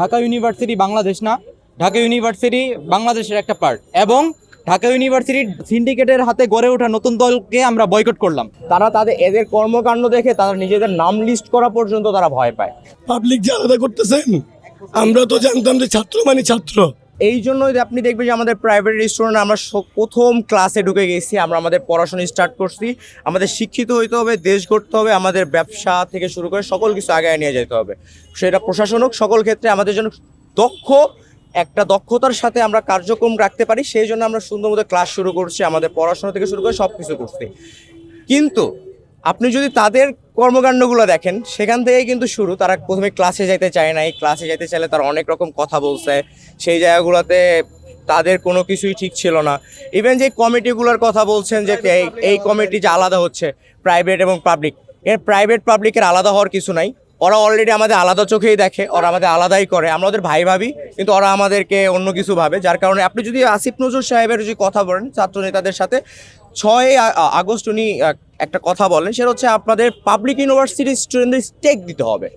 Dhaka university Bangladesh না, Dhaka university বাংলাদেশের একটা পার্ট এবং ঢাকা ইউনিভার্সিটির সিন্ডিকেটের হাতে গড়ে ওঠা নতুন দলকে আমরা বয়কট করলাম। তারা এদের কর্মকাণ্ড দেখে তারা নিজেদের নাম লিস্ট করা পর্যন্ত তারা ভয় পায়। পাবলিক যে আলাদা করতেছেন, আমরা তো জানতাম যে ছাত্র মানে ছাত্র। এই জন্যই আপনি দেখবেন যে আমাদের প্রাইভেট স্টুডেন্ট আমরা প্রথম ক্লাসে ঢুকে গেছি, আমরা আমাদের পড়াশোনা স্টার্ট করছি। আমাদের শিক্ষিত হইতে হবে, দেশ গড়তে হবে, আমাদের ব্যবসা থেকে শুরু করে সকল কিছু আগায় নিয়ে যেতে হবে। সেটা প্রশাসন হোক, সকল ক্ষেত্রে আমাদের জন্য দক্ষতার সাথে আমরা কার্যক্রম রাখতে পারি, সেই জন্য আমরা সুন্দর মতো ক্লাস শুরু করছি, আমাদের পড়াশোনা থেকে শুরু করে সব কিছু করছি। কিন্তু আপনি যদি তাদের কর্মকাণ্ডগুলো দেখেন, সেখান থেকেই কিন্তু শুরু। তারা প্রথমে ক্লাসে যেতে চায় না, এই ক্লাসে যেতে চাইলে তারা অনেক রকম কথা বলছে, সেই জায়গাগুলোতে তাদের কোনো কিছুই ঠিক ছিল না। ইভেন যে কমিটিগুলোর কথা বলছেন যে এই কমিটি যে আলাদা হচ্ছে প্রাইভেট এবং পাবলিক, প্রাইভেট পাবলিকের আলাদা হওয়ার কিছু নাই। ওরা অলরেডি আমাদের আলাদা চোখেই দেখে, ওরা আমাদের আলাদাই করে, আমরা ওদের ভাই ভাবি, কিন্তু ওরা আমাদেরকে অন্য কিছু ভাবে। যার কারণে আপনি যদি আসিফ নজরুল সাহেবের যদি কথা বলেন ছাত্র নেতাদের সাথে, 6 আগস্ট উনি একটা কথা বলেন, সেটা হচ্ছে আপনাদের পাবলিক ইউনিভার্সিটির স্টুডেন্টদের স্টেক দিতে হবে।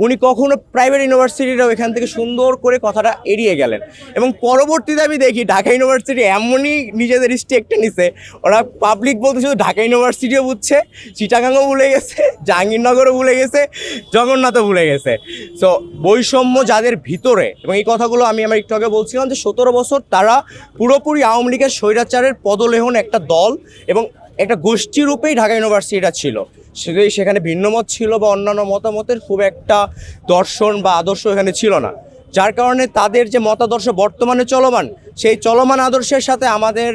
উনি কখনো প্রাইভেট ইউনিভার্সিটিরাও এখান থেকে সুন্দর করে কথাটা এড়িয়ে গেলেন। এবং পরবর্তীতে আমি দেখি ঢাকা ইউনিভার্সিটি এমনই নিজেদের স্টেকটা নিছে, ওরা পাবলিক বলতে শুধু ঢাকা ইউনিভার্সিটিও বুঝছে, চিটাগাংও ভুলে গেছে, জাহাঙ্গীরনগরও ভুলে গেছে, জগন্নাথও ভুলে গেছে। সো বৈষম্য যাদের ভিতরে, এবং এই কথাগুলো আমি আমার একটু আগে বলছিলাম যে 17 বছর তারা পুরোপুরি আওয়ামী লীগের স্বৈরাচারের পদলেহন একটা দল এবং একটা গোষ্ঠী রূপেই ঢাকা ইউনিভার্সিটিটা ছিল। সেখানে ভিন্নমত ছিল বা অন্যান্য মতামতের খুব একটা দর্শন বা আদর্শ এখানে ছিল না। যার কারণে তাদের যে মতাদর্শ বর্তমানে চলমান, সেই চলমান আদর্শের সাথে আমাদের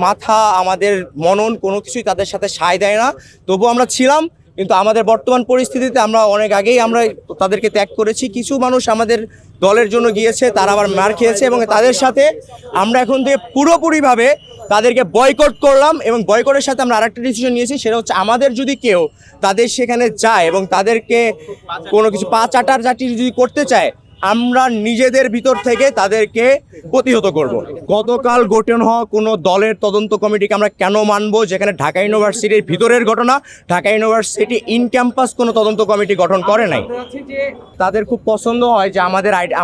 মাথা, আমাদের মনন কোনো কিছুই তাদের সাথে সায় দেয় না। তবু আমরা ছিলাম, কিন্তু আমাদের বর্তমান পরিস্থিতিতে আমরা অনেক আগেই আমরা তাদেরকে ত্যাগ করেছি। কিছু মানুষ আমাদের দলের জন্য গিয়েছে, তারা আবার মার খেয়েছে, এবং তাদের সাথে আমরা এখন থেকে পুরোপুরিভাবে তাদেরকে বয়কট করলাম। এবং বয়কটের সাথে আমরা আরেকটা ডিসিশন নিয়েছি, সেটা হচ্ছে আমাদের যদি কেউ তাদের সেখানে যায় এবং তাদেরকে কোনো কিছু পা চাটার চাটি যদি করতে চায়, আমরা নিজেদের ভিতর থেকে তাদেরকে প্রতিহত করব। গতকাল গঠন হওয়া কোনো দলের তদন্ত কমিটিকে আমরা কেন মানব, যেখানে ঢাকা ইউনিভার্সিটির ভিতরের ঘটনা, ঢাকা ইউনিভার্সিটি ইন ক্যাম্পাস কোনো তদন্ত কমিটি গঠন করে নাই। তাদের খুব পছন্দ হয় যে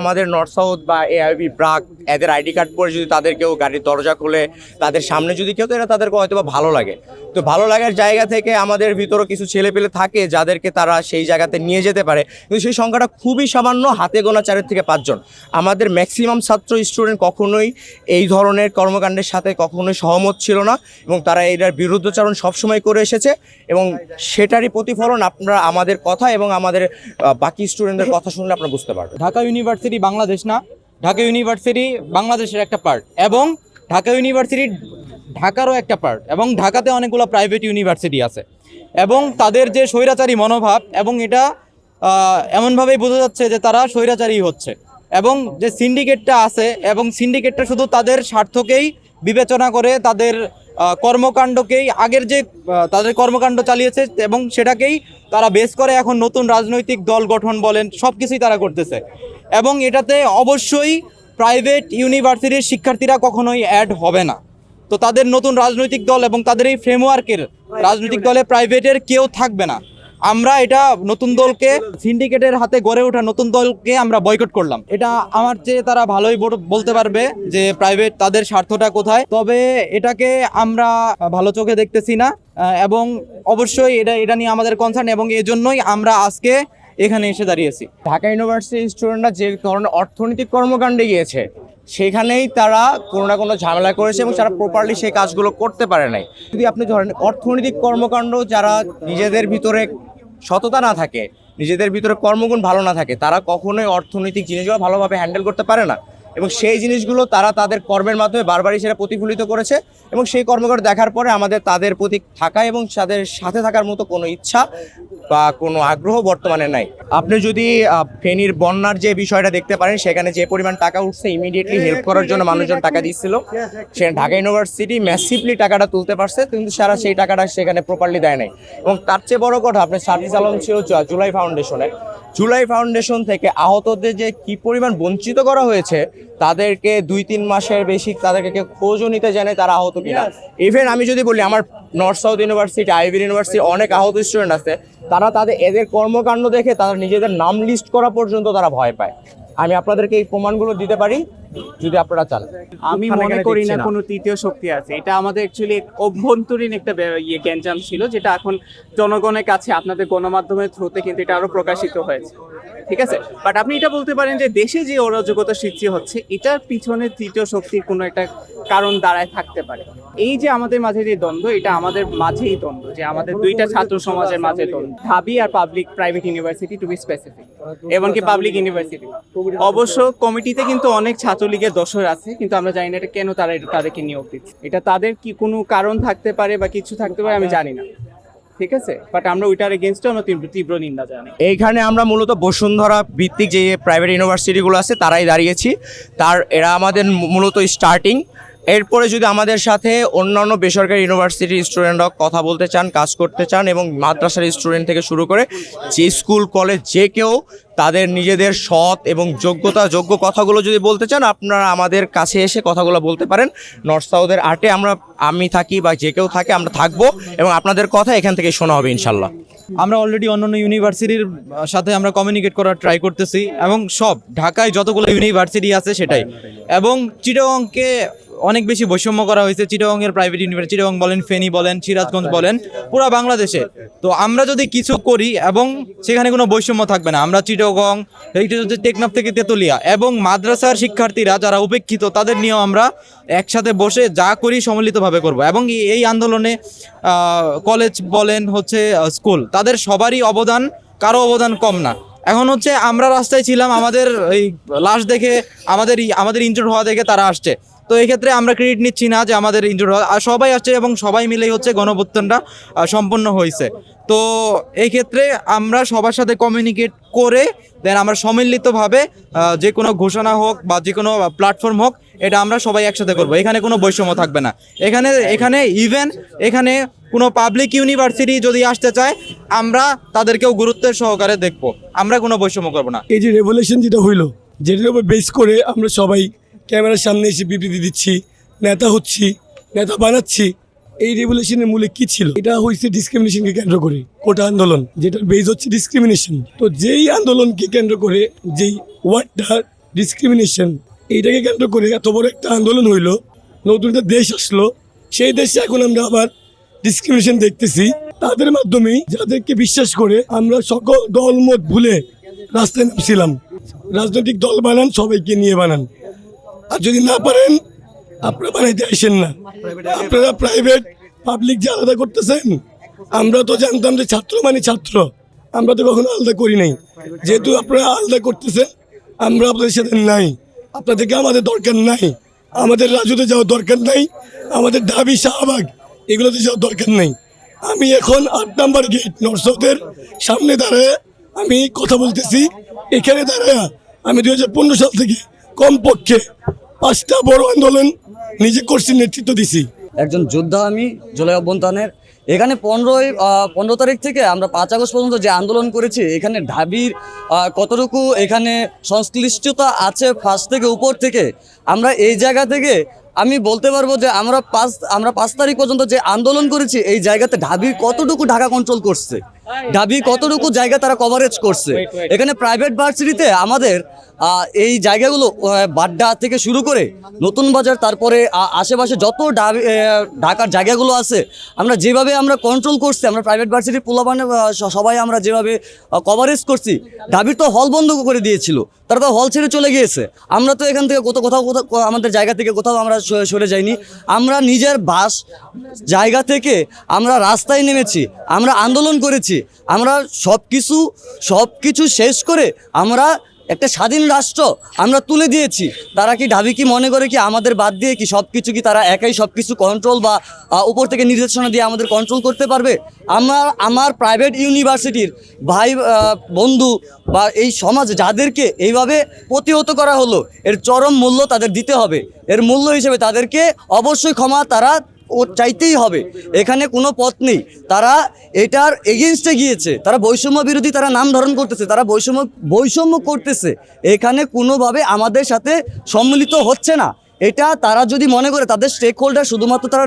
আমাদের নর্থ সাউথ বা এআইবি ব্রাক এদের আইডি কার্ড পরে যদি তাদের কেউ গাড়ির দরজা খুলে তাদের সামনে যদি কেউ, তো এটা তাদেরকে হয়তো বা ভালো লাগে। তো ভালো লাগার জায়গা থেকে আমাদের ভিতরও কিছু ছেলেপেলে থাকে যাদেরকে তারা সেই জায়গাতে নিয়ে যেতে পারে, কিন্তু সেই সংখ্যাটা খুবই সামান্য, হাতে গোনা 4 থেকে 5 জন। আমাদের ম্যাক্সিমাম ছাত্র স্টুডেন্ট কখনোই এই ধরনের কর্মকাণ্ডের সাথে কখনোই সহমত ছিল না, এবং তারা এটার বিরুদ্ধচারণ সবসময় করে এসেছে। এবং সেটারই প্রতিফলন আপনারা আমাদের কথা এবং আমাদের বাকি স্টুডেন্টদের কথা শুনলে আপনারা বুঝতে পারবেন। ঢাকা ইউনিভার্সিটি বাংলাদেশ না, ঢাকা ইউনিভার্সিটি বাংলাদেশের একটা পার্ট এবং ঢাকা ইউনিভার্সিটি ঢাকারও একটা পার্ট, এবং ঢাকাতে অনেকগুলো প্রাইভেট ইউনিভার্সিটি আছে এবং তাদের যে স্বৈরাচারী মনোভাব, এবং এটা এমনভাবেই বোঝা যাচ্ছে যে তারা স্বৈরাচারী হচ্ছে। এবং যে সিন্ডিকেটটা আছে, এবং সিন্ডিকেটটা শুধু তাদের স্বার্থকেই বিবেচনা করে, তাদের কর্মকাণ্ডকেই, আগের যে তাদের কর্মকাণ্ড চালিয়েছে এবং সেটাকেই তারা বেস করে এখন নতুন রাজনৈতিক দল গঠন বলেন, সব কিছুই তারা করতেছে। এবং এটাতে অবশ্যই প্রাইভেট ইউনিভার্সিটির শিক্ষার্থীরা কখনোই অ্যাড হবে না। তো তাদের নতুন রাজনৈতিক দল এবং তাদের এই ফ্রেমওয়ার্কের রাজনৈতিক দলে প্রাইভেটের কেউ থাকবে না। আমরা এটা নতুন দলকে, সিন্ডিকেটের হাতে গড়ে ওঠা নতুন দলকে আমরা বয়কট করলাম। এটা আমার চেয়ে তারা ভালোই বলতে পারবে যে প্রাইভেট তাদের স্বার্থটা কোথায়। তবে এটাকে আমরা ভালো চোখে দেখতেছি না, এবং অবশ্যই এটা নিয়ে আমাদের কনসার্ন, এবং এজন্যই আমরা আজকে এখানে এসে দাঁড়িয়েছি। ঢাকা ইউনিভার্সিটির স্টুডেন্টরা যে ধরনের অর্থনৈতিক কর্মকাণ্ডে গিয়েছে, সেখানেই তারা কোনো না কোনো ঝামেলা করেছে এবং তারা প্রপারলি সেই কাজগুলো করতে পারে নাই। যদি আপনি ধরেন অর্থনৈতিক কর্মকাণ্ড, যারা নিজেদের ভিতরে সততা না থাকে, নিজেদের ভিতরে কর্মগুণ ভালো না থাকে, তারা কখনোই অর্থনৈতিক জিনিসগুলো ভালোভাবে হ্যান্ডেল করতে পারে না। এবং সেই জিনিসগুলো তারা তাদের কর্মের মাধ্যমে বারবারই সেটা প্রতিফলিত করেছে। এবং সেই কর্মকাণ্ড দেখার পরে আমাদের তাদের প্রতি থাকা এবং তাদের সাথে থাকার মতো কোনো ইচ্ছা বা কোনো আগ্রহ বর্তমানে নাই। আপনি যদি ফেনীর বন্যার যে বিষয়টা দেখতে পারেন, সেখানে যে পরিমাণ টাকা উঠছে, ইমিডিয়েটলি হেল্প করার জন্য মানুষজন টাকা দিচ্ছিল, সেখানে ঢাকা ইউনিভার্সিটি ম্যাসিভলি টাকাটা তুলতে পারছে, কিন্তু সারা সেই টাকাটা সেখানে প্রপারলি দেয় নাই। এবং তার চেয়ে বড় কথা, আপনি সার্ভিস আলম ছিল জুলাই ফাউন্ডেশনে, জুলাই ফাউন্ডেশন থেকে আহতদের যে কি পরিমাণ বঞ্চিত করা হয়েছে, তাদেরকে 2-3 মাসের বেশি তাদেরকে কেউ খোঁজও নিতে জানে তারা আহত কিনা। ইভেন আমি যদি বলি, আমার north south university, ivy university অনেক আহত স্টুডেন্ট আছে, তারা এদের কর্মকাণ্ড দেখে তারা নিজেদের নাম লিস্ট করা পর্যন্ত তারা ভয় পায়। আমি আপনাদেরকে এই প্রমাণগুলো দিতে পারি যদি আপনারা চান। আমি মনে করি না কোনো তৃতীয় শক্তি আছে। এটা আমাদের অ্যাকচুয়ালি অভ্যন্তরীণ একটা গ্যাঞ্জাম ছিল, যেটা এখন জনগণের কাছে আপনাদের গণমাধ্যমের থ্রুতে কিন্তু এটা আরো প্রকাশিত হয়েছে, ঠিক আছে। বাট আপনি এটা বলতে পারেন যে দেশে যে অরাজকতা সৃষ্টি হচ্ছে এটার পিছনে তৃতীয় শক্তির কোনো একটা কারণ দাঁড়ায় থাকতে পারে। এই যে আমাদের মাঝে যে দ্বন্দ্ব, এটা আমাদের মাঝেই দ্বন্দ্ব, যে আমাদের দুইটা ছাত্র সমাজের মাঝে দ্বন্দ্ব, ঢাবি আর public private university to be specific, এমনকি পাবলিক ইউনিভার্সিটি। অবশ্য কমিটিতে কিন্তু অনেক ছাত্রলীগের দোসর আছে, কিন্তু আমরা জানি না এটা কেন তারা তাদেরকে নিয়োগ দিচ্ছে। এটা তাদের কি কোনো কারণ থাকতে পারে বা কিছু থাকতে পারে, আমি জানি না, ঠিক আছে। বাট আমরা ওইটার এগেনস্টে আমরা তীব্র নিন্দা জানাই। এইখানে আমরা মূলত বসুন্ধরা ভিত্তিক যে প্রাইভেট ইউনিভার্সিটিগুলো আছে তারাই দাঁড়িয়েছি, এরা আমাদের মূলত স্টার্টিং। এরপরে যদি আমাদের সাথে অন্যান্য বেসরকারি ইউনিভার্সিটির স্টুডেন্টরা কথা বলতে চান, কাজ করতে চান, এবং মাদ্রাসার স্টুডেন্ট থেকে শুরু করে যে স্কুল কলেজ যে কেউ তাদের নিজেদের সৎ এবং যোগ্য কথাগুলো যদি বলতে চান, আপনারা আমাদের কাছে এসে কথাগুলো বলতে পারেন। নর্থ সাউথের আর্টে আমি থাকি বা যে কেউ থাকে, আমরা থাকবো এবং আপনাদের কথা এখান থেকে শোনা হবে ইনশাল্লাহ। আমরা অলরেডি অন্যান্য ইউনিভার্সিটির সাথে আমরা কমিউনিকেট করার ট্রাই করতেছি, এবং সব ঢাকায় যতগুলো ইউনিভার্সিটি আছে সেটাই, এবং চিটাগংকে অনেক বেশি বৈষম্য করা হয়েছে। চিটাগংয়ের প্রাইভেট ইউনিভার্সিটি, চিটাগং বলেন, ফেনী বলেন, সিরাজগঞ্জ বলেন, পুরো বাংলাদেশে। তো আমরা যদি কিছু করি এবং সেখানে কোনো বৈষম্য থাকবে না। আমরা চিটাগং, এইটা হচ্ছে টেকনাফ থেকে তেতুলিয়া, এবং মাদ্রাসার শিক্ষার্থীরা যারা উপেক্ষিত তাদের নিয়েও আমরা একসাথে বসে যা করি সম্মিলিতভাবে করব। এবং এই আন্দোলনে কলেজ বলেন, হচ্ছে স্কুল, তাদের সবারই অবদান, কারো অবদান কম না। এখন হচ্ছে আমরা রাস্তায় ছিলাম, আমাদের এই লাশ দেখে, আমাদের ইনজুর হওয়া দেখে তারা আসছে। তো এই ক্ষেত্রে আমরা ক্রেডিট নিচ্ছি না যে আমাদের ইনজুর হওয়া, আর সবাই আসছে এবং সবাই মিলেই হচ্ছে গণঅভ্যুত্থানটা সম্পন্ন হয়েছে। তো এই ক্ষেত্রে আমরা সবার সাথে কমিউনিকেট করে দেন আমরা সম্মিলিতভাবে যে কোনো ঘোষণা হোক বা যে কোনো প্ল্যাটফর্ম হোক, এটা আমরা সবাই একসাথে করব। এখানে কোনো বৈষম্য থাকবে না। এখানে কোনো পাবলিক ইউনিভার্সিটি যদি আসতে চায়, আমরা তাদেরকেও গুরুত্বের সহকারে দেখব। আমরা কোনো বৈষম্য করব না। এই যে রেভলিউশন যেটা হইলো, যেটার উপর বেস করে আমরা সবাই ক্যামেরার সামনে এসে বিবৃতি দিচ্ছি, নেতা বানাচ্ছি, এই রেভলিউশনের মূলে কি ছিল? এটা হয়েছে ডিসক্রিমিনেশনকে কেন্দ্র করে কোটা আন্দোলন, যেটার বেস হচ্ছে ডিসক্রিমিনেশন। তো যেই আন্দোলনকে কেন্দ্র করে, যেই ওয়ার্ডটা ডিসক্রিমিনেশন, এইটাকে কেন্দ্র করে এত বড় একটা আন্দোলন হইলো, নতুন একটা দেশ আসলো, সেই দেশে এখন আমরা আবার ডিসক্রিমিনেশন দেখতেছি। তাদের মাধ্যমেই যাদেরকে বিশ্বাস করে আমরা সকল দলমত ভুলে রাস্তায় নামছিলাম। রাজনৈতিক দল বানান, সবাইকে নিয়ে বানান, আর যদি না পারেন আপনারা বানাইতে আসেন না। আপনারা প্রাইভেট পাবলিক যে আলাদা করতেছেন, আমরা তো জানতাম যে ছাত্র মানে ছাত্র, আমরা তো কখনো আলাদা করি নাই। যেহেতু আপনারা আলাদা করতেছেন, আমরা আপনাদের সাথে নাই, আপনাদেরকে আমাদের দরকার নাই, আমাদের রাজুতে যাওয়ার দরকার নাই, আমাদের ঢাবি, শাহবাগ এগুলোতে যাওয়ার দরকার নাই। আমি এখন 8 নম্বর গেট নর্থ সাউথের সামনে দাঁড়ায় আমি কথা বলতেছি। এখানে দাঁড়ায় আমি 2015 সাল থেকে কমপক্ষে 5টা বড় আন্দোলন নিজে করছি, নেতৃত্ব দিছি। একজন যোদ্ধা আমি জুলাই অভ্যুত্থানের। এখানে 15 তারিখ থেকে আমরা 5 আগস্ট পর্যন্ত যে আন্দোলন করেছি, এখানে ঢাবির কতটুকু এখানে সংশ্লিষ্টতা আছে ফার্স্ট থেকে উপর থেকে, আমরা এই জায়গা থেকে আমি বলতে পারবো যে আমরা 5 তারিখ পর্যন্ত যে আন্দোলন করেছি, এই জায়গাতে ঢাবি কতটুকু ঢাকা কন্ট্রোল করছে, ঢাবি কতটুকু জায়গা তারা কভারেজ করছে। এখানে প্রাইভেট ভার্সিটিতে আমাদের এই জায়গাগুলো বাড্ডা থেকে শুরু করে নতুন বাজার, তারপরে আশেপাশে যত ঢাকার জায়গাগুলো আছে, আমরা যেভাবে আমরা কন্ট্রোল করছি, আমরা প্রাইভেট ভার্সিটির পোলাপানে সবাই আমরা যেভাবে কভারেজ করছি, ঢাবির তো হল বন্ধ করে দিয়েছিল, তারা তো হল ছেড়ে চলে গিয়েছে। আমরা তো এখান থেকে কোথাও আমাদের জায়গা থেকে কোথাও আমরা সরে যাইনি। আমরা নিজের জায়গা থেকে আমরা রাস্তায় নেমেছি, আমরা আন্দোলন করেছি, আমরা সব কিছু শেষ করে আমরা একটা স্বাধীন রাষ্ট্র আমরা তুলে দিয়েছি। তারা কি ঢাবি কি মনে করে কি আমাদের বাদ দিয়ে কি সব কিছু কি তারা একাই সব কিছু কন্ট্রোল বা উপর থেকে নির্দেশনা দিয়ে আমাদের কন্ট্রোল করতে পারবে? আমার প্রাইভেট ইউনিভার্সিটির ভাই বন্ধু বা এই সমাজ যাদেরকে এইভাবে প্রতিহত করা হলো, এর চরম মূল্য তাদের দিতে হবে। এর মূল্য হিসেবে তাদেরকে অবশ্যই ক্ষমা তারা চাইতেই হবে। এখানে কোনো পথ নেই। তারা এটার এগেনস্টে গিয়েছে, তারা বৈষম্য বিরোধী, তারা নাম ধারণ করতেছে, তারা বৈষম্য করতেছে। এখানে কোনোভাবে আমাদের সাথে সম্মিলিত হচ্ছে না। এটা তারা যদি মনে করে তাদের স্টেক হোল্ডার শুধুমাত্র তারা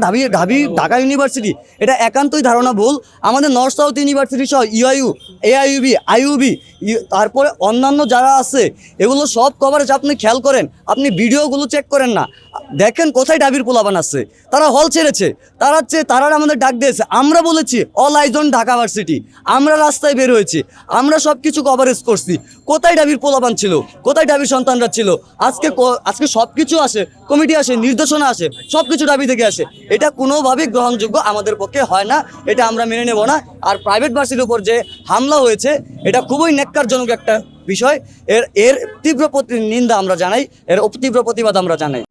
ঢাকা ইউনিভার্সিটি, এটা একান্তই ধারণা ভুল। আমাদের নর্থ সাউথ ইউনিভার্সিটি সহ ইউআইইউ, এআইইউবি, আইইউবি, তারপরে অন্যান্য যারা আছে এগুলো সব কভারেজ আপনি খেয়াল করেন, আপনি ভিডিওগুলো চেক করেন না, দেখেন কোথায় ঢাবির পোলাপান আছে। তারা হল ছেড়েছে, তারা আমাদের ডাক দিয়েছে, আমরা বলেছি all eyes on Dhaka varsity, আমরা রাস্তায় বের হয়েছি, আমরা সব কিছু কভারেজ করছি। কোথায় ঢাবির পোলাপান ছিল, কোথায় ঢাবির সন্তানরা ছিল? আজকে সব কিছু আসে, কমিটি আসে, নির্দেশনা আসে, সব কিছু ঢাবি থেকে আসে। এটা কোনোভাবেই গ্রহণযোগ্য আমাদের পক্ষে হয় না, এটা আমরা মেনে নেব না। আর প্রাইভেট ভার্সিটির উপর যে হামলা হয়েছে এটা খুবই ন্যাক্কারজনক একটা বিষয়। এর তীব্র নিন্দা আমরা জানাই, এর তীব্র প্রতিবাদ আমরা জানাই।